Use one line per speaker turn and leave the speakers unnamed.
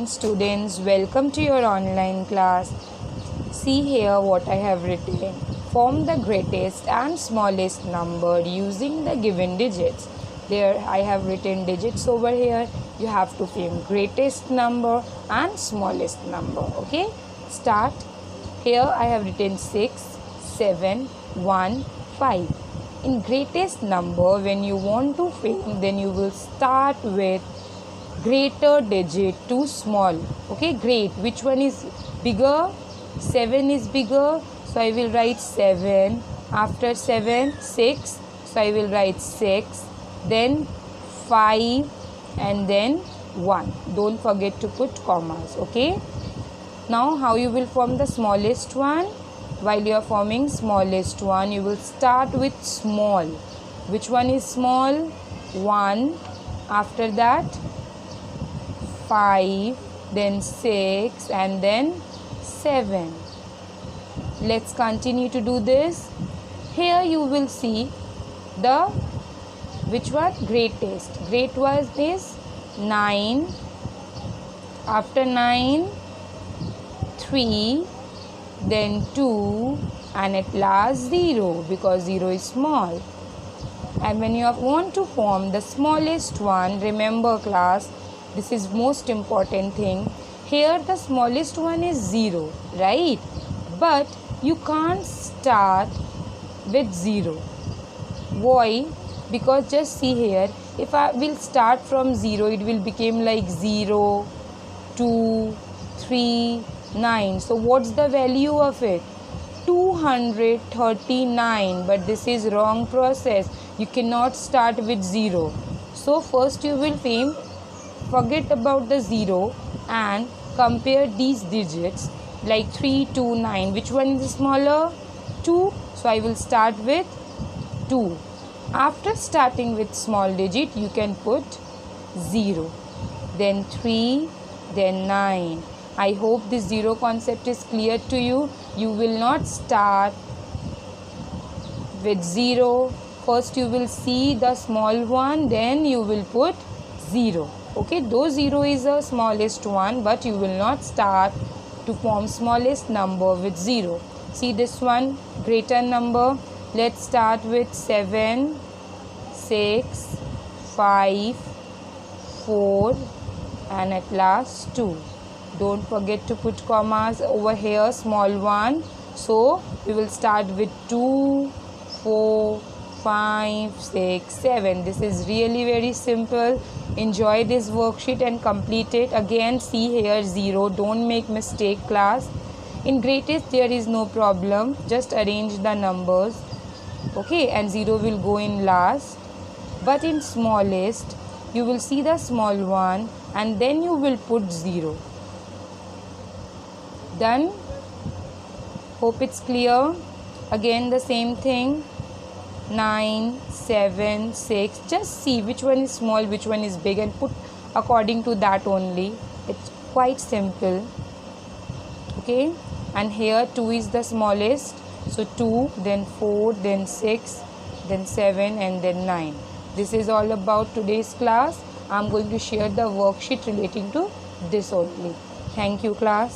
students, welcome to your online class. See here what I have written. Form the greatest and smallest number using the given digits. There I have written digits over here. You have to form greatest number and smallest number. Okay, start. Here I have written 6, 7, 1, 5. In greatest number, when you want to form, then you will start with greater digit to small. Okay, great. Which one is bigger? 7 is bigger, so I will write 7. After 7, 6, so I will write 6. Then 5 and then 1. Don't forget to put commas. Okay. Now how you will form the smallest one? While you are forming smallest one, you will start with small. Which one is small? 1. After that 5, then 6 and then 7. Let's continue to do this. Here you will see the which one? Greatest. Great was this 9. After 9, 3, then 2 and at last 0, because 0 is small. And when you want to form the smallest one, remember class, this is most important thing. Here the smallest one is 0, right? But you can't start with 0. Why? Because just see here, if I will start from 0, it will become like 0, 2, 3, 9. So what's the value of it? 239. But this is wrong process. You cannot start with 0. So first you will forget about the 0 and compare these digits like 3, 2, 9. Which one is smaller? 2. So I will start with 2. After starting with small digit, you can put 0. Then 3, then 9. I hope this 0 concept is clear to you. You will not start with 0. First you will see the small one, then you will put 0. Okay, though 0 is the smallest one, but you will not start to form smallest number with 0. See this one, greater number. Let's start with 7, 6, 5, 4 and at last 2. Don't forget to put commas over here, small one. So we will start with 2, 4, 5, 6, 7. This is really very simple. Enjoy this worksheet and complete it. Again, see here 0. Don't make mistake class. In greatest there is no problem. Just arrange the numbers. Okay, and 0 will go in last. But in smallest, you will see the small one and then you will put 0. Done? Hope it's clear. Again the same thing. 9, 7, 6. Just see which one is small, which one is big and put according to that only. It's quite simple. Okay. And here 2 is the smallest. So 2, then 4, then 6, then 7 and then 9. This is all about today's class. I am going to share the worksheet relating to this only. Thank you class.